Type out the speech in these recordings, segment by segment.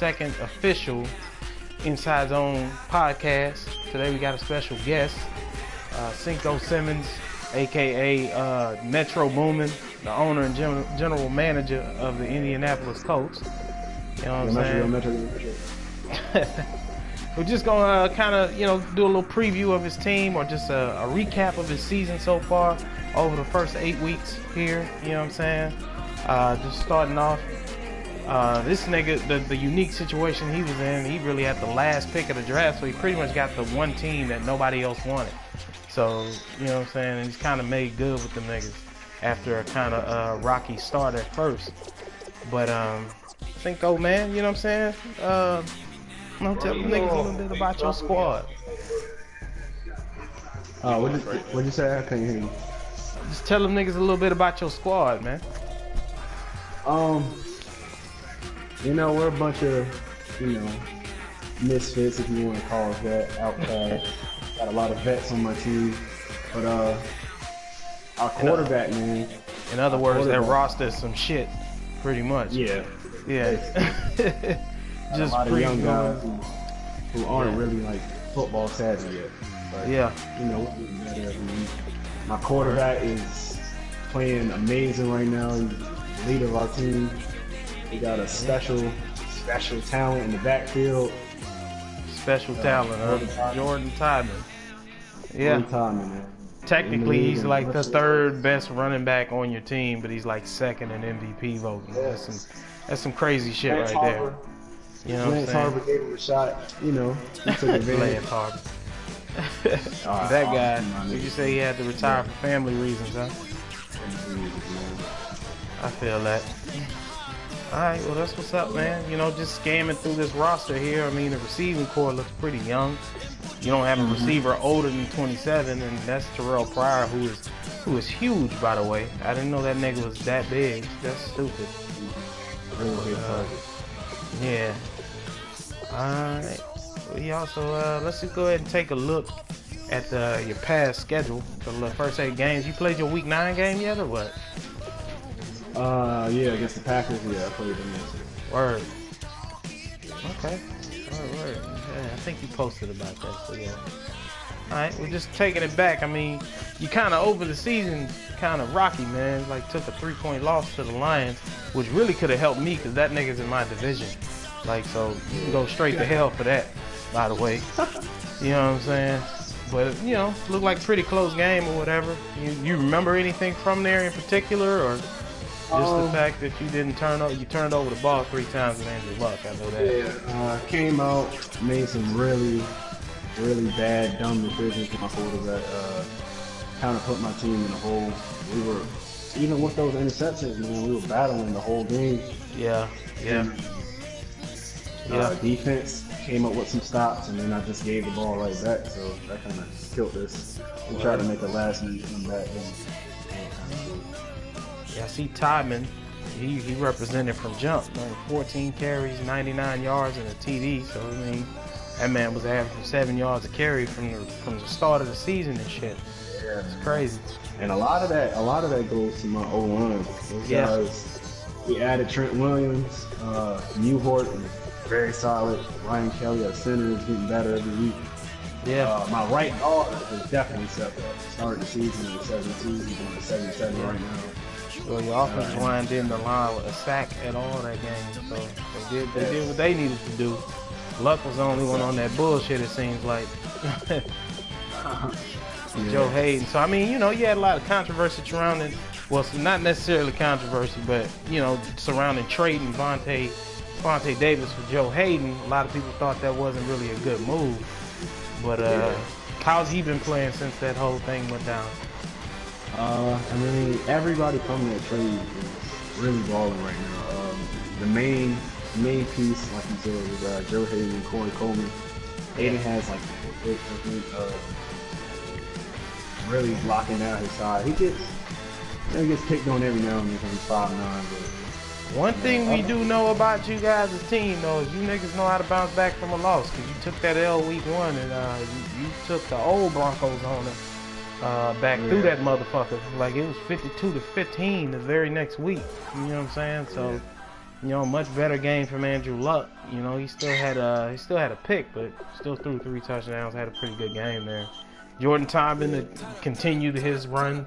second official Inside Zone podcast. Today we got a special guest, Cinco Simmons, aka Metro Boomin, the owner and general manager of the Indianapolis Colts. You know what I'm saying? We're just gonna kind of, do a little preview of his team, or just a recap of his season so far over the first 8 weeks here. You know what I'm saying? Just starting off. This nigga, the unique situation he was in, he really had the last pick of the draft, so he pretty much got the one team that nobody else wanted. So, you know what I'm saying? And he's kind of made good with them niggas after a kind of rocky start at first. But, Cinco, man, you know what I'm saying? Tell them niggas a little bit about your squad. What'd you say? I couldn't hear you. Just tell them niggas a little bit about your squad, man. We're a bunch of, misfits, if you want to call us that, outcasts. Got a lot of vets on my team. But, our quarterback, man. In other words, that roster's some shit, pretty much. Yeah. Just a lot of young guys who aren't really, like, football savvy yet. But, we're getting better every week. My quarterback is playing amazing right now. He's the leader of our team. We got a special talent in the backfield. Special talent, Jordan Tiedemann. Yeah. Jordan Tiedemann, man. Technically, he's like the third best running back on your team, but he's like second in MVP voting. Yes. That's some crazy shit right there. You know what I'm saying? Harper gave him a shot. He took advantage. Lance Harper. That guy. Did you say he had to retire for family reasons, huh? I feel that. Alright, well that's what's up, man. Just scamming through this roster here. I mean, the receiving core looks pretty young. You don't have a receiver older than 27, and that's Terrell Pryor, who is huge, by the way. I didn't know that nigga was that big. That's stupid. Yeah. Alright. Well, he also, let's just go ahead and take a look at your past schedule. The first 8 games. You played your Week 9 game yet, or what? Yeah, against the Packers, I played them yesterday. Word. Okay. Word. Yeah, I think you posted about that, so yeah. Alright, we're just taking it back. I mean, you kind of over the season, kind of rocky, man. Like, took a 3-point loss to the Lions, which really could have helped me, because that nigga's in my division. Like, so you can go straight to hell for that, by the way. You know what I'm saying? But, looked like a pretty close game or whatever. You remember anything from there in particular, or just the fact that you turned over the ball 3 times and ended luck? I know that. Yeah, came out, made some really, really bad, dumb decisions with my quarterback. Kind of put my team in a hole. We were, even with those interceptions, man, we were battling the whole game. Yeah. Defense came up with some stops, and then I just gave the ball right back, so that kind of killed us. We tried to make a last-minute comeback. Yeah, I see Tiedemann, he represented from jump. 14 carries, 99 yards, and a TD. So, I mean, that man was averaging 7 yards a carry from the start of the season and shit. Yeah. It's crazy. And a lot of that goes to my O-line. Because we added Trent Williams, Newhart, very solid. Ryan Kelly, our center, is getting better every week. Yeah. My right guard has definitely stepped up. Started the season at 72, he's on 77 right now. Well, your offensive line didn't allow a sack at all that game, so they did what they needed to do. Luck was the only one on that bullshit, it seems like. Joe Hayden. So, I mean, you had a lot of controversy surrounding, well, not necessarily controversy, but, surrounding trading Vontae Davis for Joe Hayden. A lot of people thought that wasn't really a good move. But how's he been playing since that whole thing went down? I mean, everybody from that trade is really balling right now. The main piece, like you said, was Joe Hayden and Corey Coleman. Hayden has like really locking down his side. He gets picked on every now and then because he's 5'9". One thing we do know about you guys as a team, though, is you niggas know how to bounce back from a loss. Because you took that L week 1 and you took the old Broncos on it. Back through that motherfucker. Like, it was 52-15 the very next week. You know what I'm saying? So, you know, much better game from Andrew Luck. You know, he still had a pick, but still threw 3 touchdowns. Had a pretty good game there. Jordan Tobin continued his run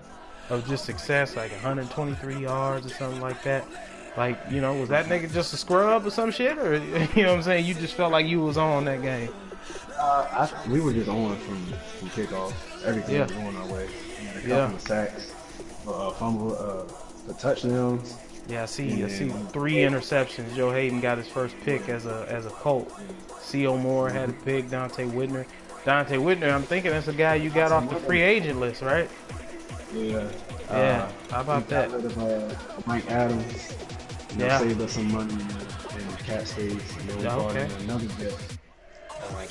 of just success, like 123 yards or something like that. Like, you know, was that nigga just a scrub or some shit, or you know what I'm saying? You just felt like you was on that game. We were just on from kickoff. Everything was going our way. We had a couple of sacks, fumble, the touchdowns. Yeah, I see 3 interceptions. Joe Hayden got his first pick as a Colt. C.O. Moore had a pick. Dante Whitner, I'm thinking that's a guy you got off the free agent list, right? Yeah. How about that? Mike Adams. Saved us some money in the cap space. Another bit.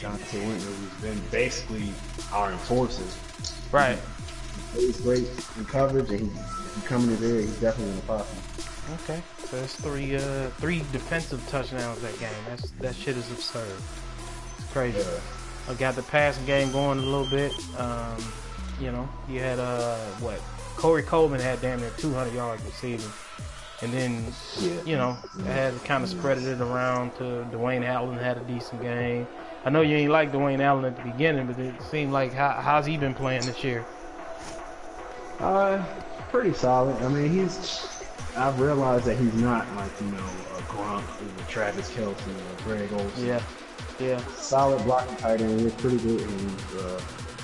Dante Whitner, who's been basically our enforcer. Right. He's great in coverage, and if you come in there, he's definitely in the pocket. Okay, so that's 3 defensive touchdowns that game. That shit is absurd. It's crazy. I got the passing game going a little bit. You know, you had Corey Coleman had damn near 200 yards receiving, and then you know, I had kind of spread it around to Dwayne Allen had a decent game. I know you ain't like Dwayne Allen at the beginning, but it seemed like how's he been playing this year? Pretty solid. I mean, I've realized that he's not like, you know, a Gronk or Travis Kelce or Greg Olsen. Yeah. Solid blocking tight end. He's pretty good. And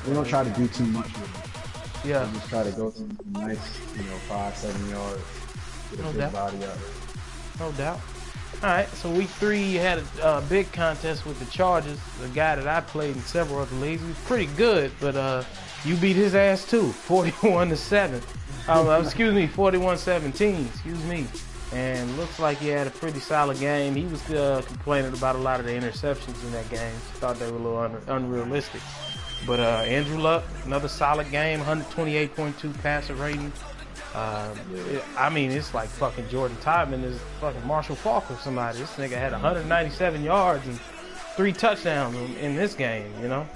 we don't try to do too much with him. Yeah. We just try to go through nice, you know, 5-7 yards. Get a big body up. No doubt. All right, so week 3 you had a big contest with the Chargers. The guy that I played in several other leagues. He was pretty good, but you beat his ass too, 41-7. Excuse me, 41-17. Excuse me. And looks like he had a pretty solid game. He was complaining about a lot of the interceptions in that game. Thought they were a little unrealistic. But Andrew Luck, another solid game, 128.2 passer rating. I mean, it's like fucking Jordan Tobin is fucking Marshall Faulk or somebody. This nigga had 197 yards and 3 touchdowns in this game, you know.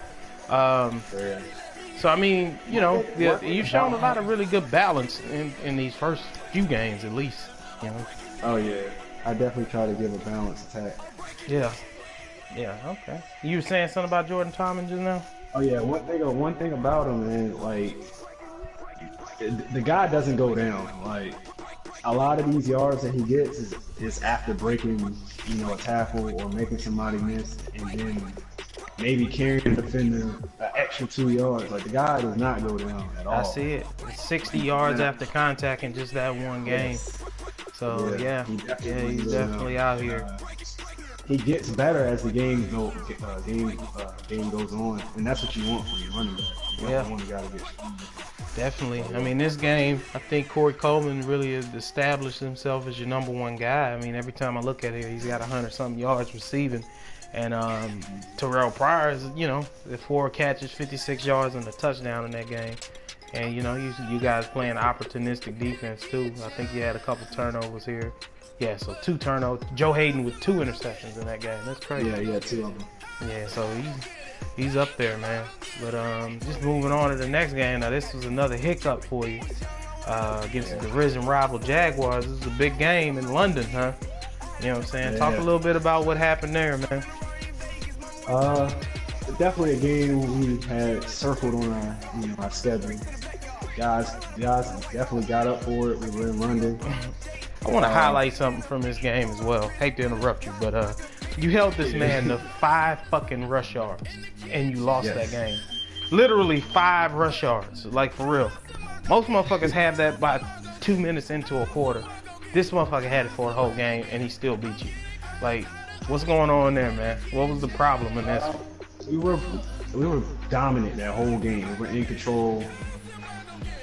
So I mean, you know, you've shown a lot of really good balance in these first few games, at least. You know. Oh yeah, I definitely try to give a balanced attack. Yeah. Okay. You were saying something about Jordan Tobin just now? Oh yeah, one thing about him, man, like the guy doesn't go down. Like a lot of these yards that he gets is after breaking, you know, a tackle or making somebody miss, and then maybe carrying the defender an extra 2 yards. Like the guy does not go down at all. I see it. It's 60 yards after contact in just that one game. So he's definitely out here. He gets better as the game goes on, and that's what you want from your running back. You want to get definitely. I mean, this game, I think Corey Coleman really has established himself as your #1 guy. I mean, every time I look at it, he's got 100-something yards receiving. And Terrell Pryor is, you know, the 4 catches, 56 yards, and a touchdown in that game. And, you know, you guys playing opportunistic defense, too. I think you had a couple turnovers here. Yeah, so 2 turnovers. Joe Hayden with 2 interceptions in that game. That's crazy. Yeah, 2 of them. Yeah, so he's up there, man. But just moving on to the next game. Now, this was another hiccup for you against the division rival Jaguars. This is a big game in London, huh? You know what I'm saying? Yeah. Talk a little bit about what happened there, man. Definitely a game we had circled on our schedule. Guys definitely got up for it. We were in London. I want to highlight something from this game as well. Hate to interrupt you, but you held this man to 5 fucking rush yards, and you lost that game. Literally 5 rush yards, like for real. Most motherfuckers have that by 2 minutes into a quarter. This motherfucker had it for a whole game, and he still beat you. Like, what's going on there, man? What was the problem in this? We were dominant that whole game. We were in control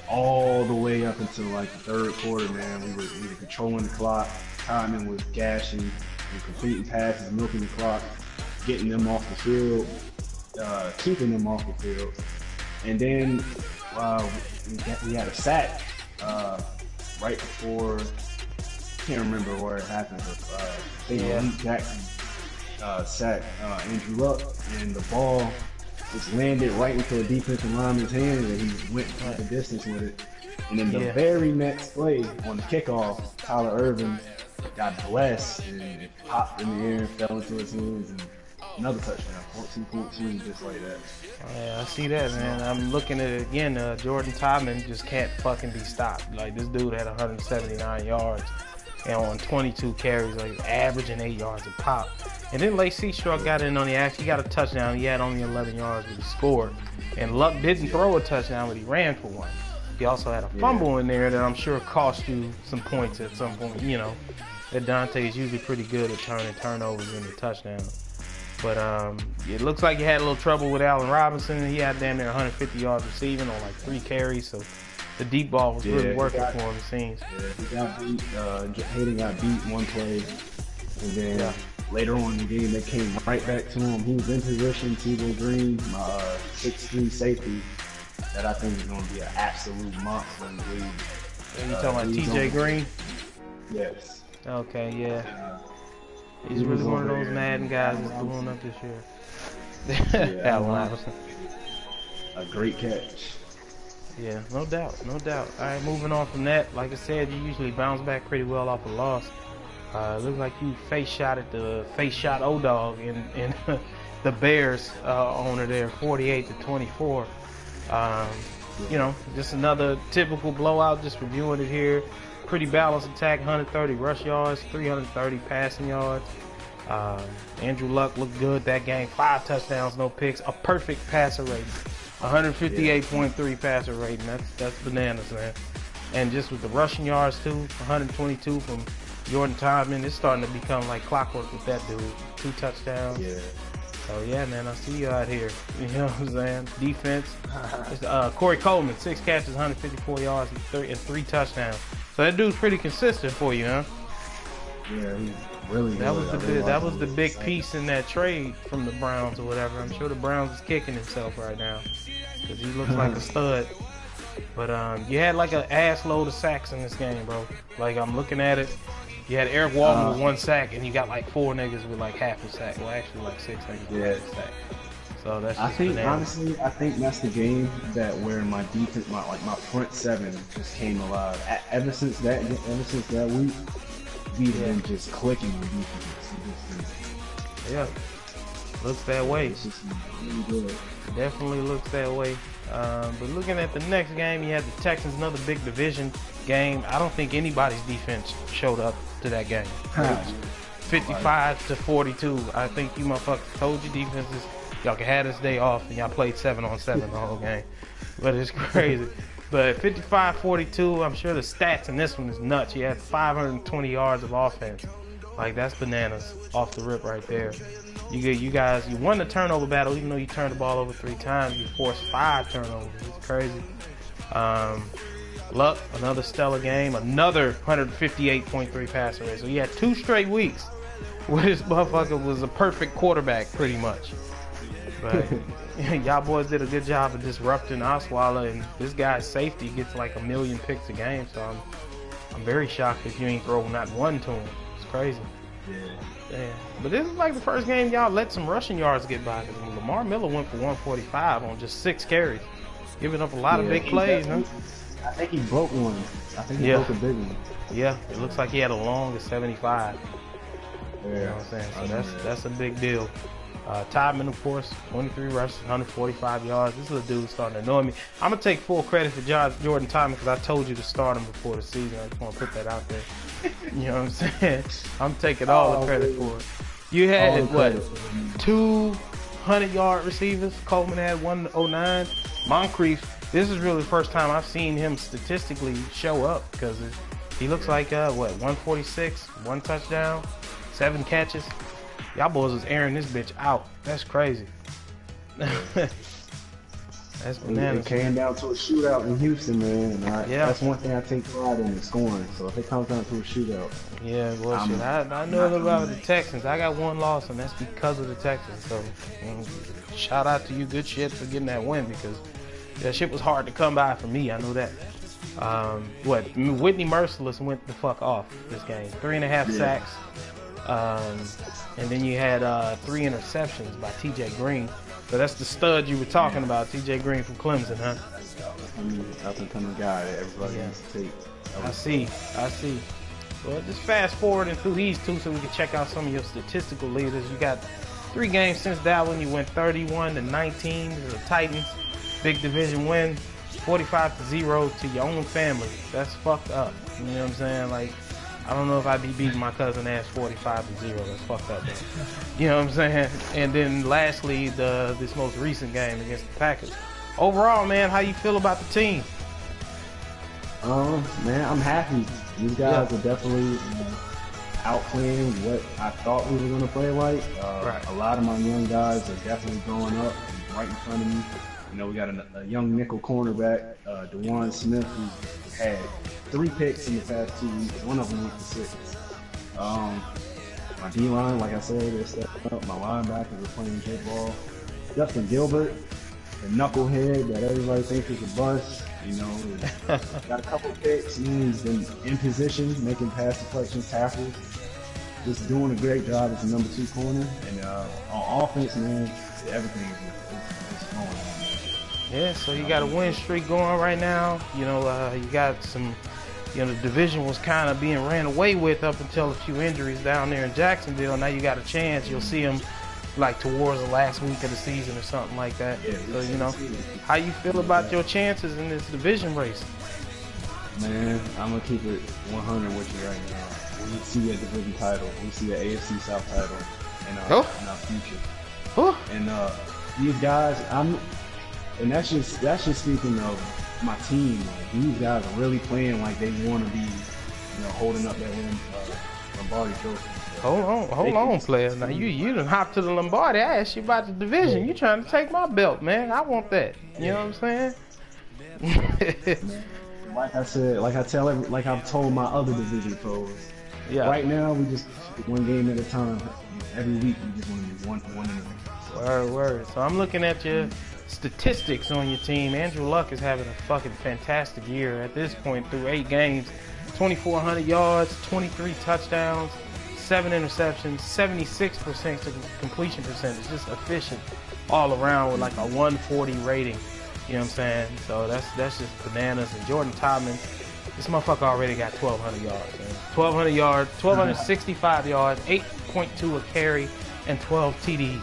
all the way up until like the 3rd quarter, man. We were controlling the clock. Timing was gashing. We were completing passes, milking the clock, getting them off the field, keeping them off the field. And then we had a sack right before. I can't remember where it happened, but I think Lee Jackson sacked Andrew Luck, and the ball just landed right into a defensive lineman's hands, and he went the distance with it. And then the very next play on the kickoff, Tyler Irvin got blessed and it popped in the air and fell into his hands, and another touchdown, 14-14, just like that. Yeah, I see that, man. I'm looking at it again. Jordan Todman just can't fucking be stopped. Like, this dude had 179 yards and on 22 carries, like averaging 8 yards a pop. And then Lacey Struck got in on the action. He got a touchdown. He had only 11 yards, but he scored. And Luck didn't throw a touchdown, but he ran for one. He also had a fumble in there that I'm sure cost you some points at some point. You know, that Dante is usually pretty good at turning turnovers into touchdowns. But it looks like he had a little trouble with Allen Robinson. He had damn near 150 yards receiving on like 3 carries. So the deep ball was really working for him, it seems. Yeah, he got beat. Hayden got beat one play. And then later on in the game, they came right back to him. He was in position. T.J. Green, 6'3" safety, that I think is going to be an absolute monster in the league. Are you talking about T.J. Green? Yes. Okay, yeah. He's really one of those Madden guys that's blowing up this year. Allen Robinson. A great catch. Yeah, no doubt, no doubt. All right, moving on from that. Like I said, you usually bounce back pretty well off a loss. It looks like you face shot O-Dog in the Bears owner there, 48-24. You know, just another typical blowout. Just reviewing it here. Pretty balanced attack, 130 rush yards, 330 passing yards. Andrew Luck looked good that game. 5 touchdowns, no picks. A perfect passer rating. 158.3 passer rating. That's bananas, man. And just with the rushing yards too, 122 from Jordan Todman. It's starting to become like clockwork with that dude. 2 touchdowns. Yeah. So yeah, man, I see you out here. You know what I'm saying? Defense. Corey Coleman, 6 catches, 154 yards, and 3 touchdowns. So that dude's pretty consistent for you, huh? Yeah, he's really that good. That was the big piece in that trade from the Browns or whatever. I'm sure the Browns is kicking himself right now because he looks like a stud. But you had like an ass load of sacks in this game, bro. Like, I'm looking at it. You had Eric Walton with 1 sack, and you got like 4 niggas with like half a sack. Well, actually like 6 niggas with half a sack. So that's just honestly, I think that's the game that where my defense, my front 7 just came alive. Ever since that week, we've been just clicking with defense. Yeah, looks that way. It's just really good. Definitely looks that way. But looking at the next game, you had the Texans, another big division game. I don't think anybody's defense showed up to that game. 55-42. I think you motherfuckers told your defenses y'all can have this day off, and y'all played 7-on-7 the whole game. But it's crazy. But 55-42, I'm sure the stats in this one is nuts. You had 520 yards of offense. Like, that's bananas off the rip right there. You guys, you won the turnover battle, even though you turned the ball over 3 times. You forced 5 turnovers. It's crazy. Luck, another stellar game. Another 158.3 passer rate. So you had 2 straight weeks where this motherfucker was a perfect quarterback, pretty much. But y'all boys did a good job of disrupting Osweiler, and this guy's safety gets like 1 million picks a game. So I'm very shocked if you ain't throw not 1 to him. It's crazy. Yeah. But this is like the first game y'all let some rushing yards get by. Because Lamar Miller went for 145 on just 6 carries, giving up a lot of big plays, huh? I think he broke one. I think he broke a big one. Yeah, it looks like he had a long of 75. Yeah. You know what I'm saying? So that's a big deal. Todman, of course, 23 rushes, 145 yards. This little dude's starting to annoy me. I'm going to take full credit for Jordan Todman because I told you to start him before the season. I just want to put that out there. You know what I'm saying? I'm taking all the credit for it. You had, 200-yard receivers. Coleman had 109. Moncrief, this is really the first time I've seen him statistically show up because he looks like, 146, 1 touchdown, 7 catches. Y'all boys was airing this bitch out. That's crazy. That's bananas. It came down to a shootout in Houston, man. And that's one thing I take pride in, is scoring. So if it comes down to a shootout. Yeah, well, shit. I know about the Texans. I got 1 loss, and that's because of the Texans. So shout out to you, good shit, for getting that win because that shit was hard to come by for me. I know that. Whitney Merciless went the fuck off this game. 3.5 sacks. And then you had 3 interceptions by T.J. Green. So that's the stud you were talking about, T.J. Green from Clemson, huh? Up and coming guy that everybody needs to take. I see. Well, just fast forwarding through these two so we can check out some of your statistical leaders. You got 3 games since that one. You went 31-19 to the Titans. Big division win. 45-0 to your own family. That's fucked up. You know what I'm saying? Like, I don't know if I'd be beating my cousin ass 45-0. That's fucked up, though. You know what I'm saying? And then lastly, this most recent game against the Packers. Overall, man, how you feel about the team? Man, I'm happy. These guys are definitely outplaying what I thought we were going to play like. Right. A lot of my young guys are definitely growing up right in front of me. You know, we got a young nickel cornerback, DeWan Smith, who had 3 picks in the past 2 weeks. One of them went for 6. My D-line, like I said, they're stepping up. My linebackers are playing good ball. Justin Gilbert, the knucklehead that everybody thinks is a bust, you know, got a couple picks. He's been in position, making pass deflection tackles. Just doing a great job as a number 2 corner. And on offense, man, everything is going on. Yeah, so you got a win streak going right now. You know, you got some, you know, the division was kind of being ran away with up until a few injuries down there in Jacksonville. Now you got a chance. You'll see them like towards the last week of the season or something like that. Yeah, so, you know, how you feel about your chances in this division race? Man, I'm going to keep it 100 with you right now. We see a division title. We see an AFC South title in our future. And these guys, and that's just speaking of my team. Like, these guys are really playing like they want to be, you know, holding up that Lombardi trophy. Hold on, player. Now you done hop to the Lombardi. I asked you about the division. You trying to take my belt, man? I want that. You know what I'm saying? Like I said, like I've told my other division pros. Yeah. Right now, we just one game at a time. Every week, we just want to be one in the week. Word. So I'm looking at your statistics on your team. Andrew Luck is having a fucking fantastic year at this point through 8 games. 2,400 yards, 23 touchdowns, 7 interceptions, 76% completion percentage. Just efficient all around with like a 140 rating. You know what I'm saying? So that's just bananas. And Jordan Todman, this motherfucker already got 1,200 yards, man. 1,200 yards, 1,265 yards, 8.2 a carry, and 12 TDs.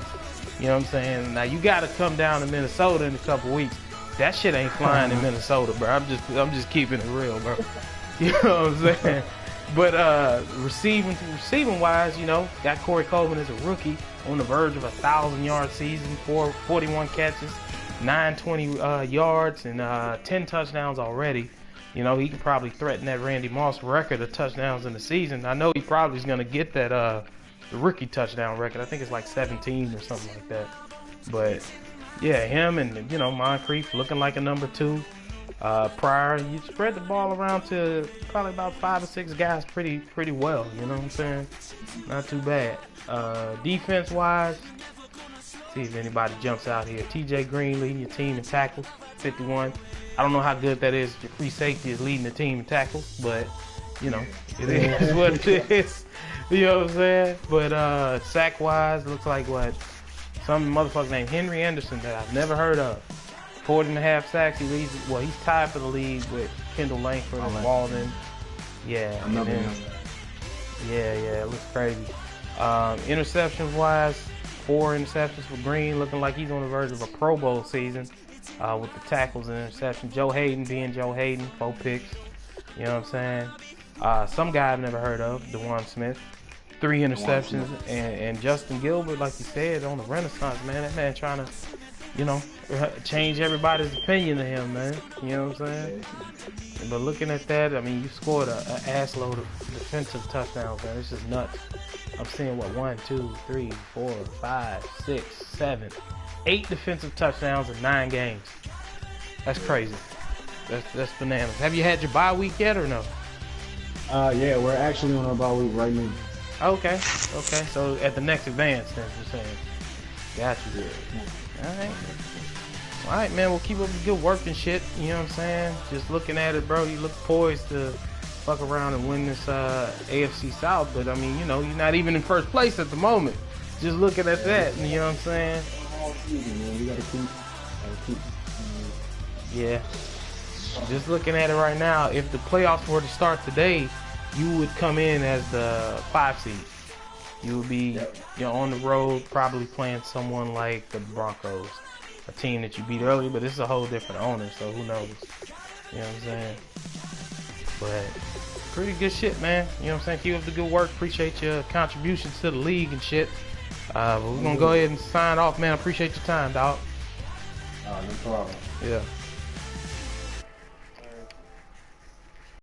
You know what I'm saying? Now you got to come down to Minnesota in a couple weeks. That shit ain't flying in Minnesota, bro. I'm just keeping it real, bro. You know what I'm saying? But receiving wise, you know, got Corey Coleman as a rookie on the verge of a 1,000-yard season, 41 catches, 920 yards, and 10 touchdowns already. You know, he could probably threaten that Randy Moss record of touchdowns in the season. I know he probably is going to get that the rookie touchdown record. I think it's like 17 or something like that. But yeah, him and, you know, Moncrief looking like a number 2. Pryor, you spread the ball around to probably about 5 or 6 guys pretty well. You know what I'm saying? Not too bad. Defense wise, see if anybody jumps out here. TJ Green leading your team in tackles, 51. I don't know how good that is. Your free safety is leading the team in tackles, but you know, it is what it is. You know what I'm saying? But sack wise, looks like what? Some motherfucker named Henry Anderson that I've never heard of. 40.5 sacks. He leads. Well, he's tied for the league with Kendall Langford and Walden. Yeah. Yeah. It looks crazy. Interceptions wise, 4 interceptions for Green, looking like he's on the verge of a Pro Bowl season with the tackles and interceptions. Joe Hayden being Joe Hayden, 4 picks. You know what I'm saying? Some guy I've never heard of, DeWan Smith, 3 interceptions, and Justin Gilbert, like you said, on the renaissance, man. That man trying to, you know, change everybody's opinion of him, man. You know what I'm saying? But looking at that, I mean, you scored an ass load of defensive touchdowns, man. It's just nuts. I'm seeing, what, 1, 2, 3, 4, 5, 6, 7, 8 defensive touchdowns in 9 games. That's crazy. That's bananas. Have you had your bye week yet or no? Yeah, we're actually on our bye week right now. Okay. So at the next advance, then, you're saying. Got you. All right, man. We'll keep up the good work and shit. You know what I'm saying? Just looking at it, bro. You look poised to fuck around and win this AFC South. But I mean, you know, you're not even in first place at the moment. Just looking at that, you know what I'm saying? We gotta keep. Yeah. Just looking at it right now, if the playoffs were to start today, you would come in as the 5 seed. You would be on the road, probably playing someone like the Broncos, a team that you beat earlier, but this is a whole different owner, so who knows? You know what I'm saying? But pretty good shit, man. You know what I'm saying? Keep up the good work. Appreciate your contributions to the league and shit. But we're gonna go ahead and sign off, man. Appreciate your time, dog. No problem. Yeah.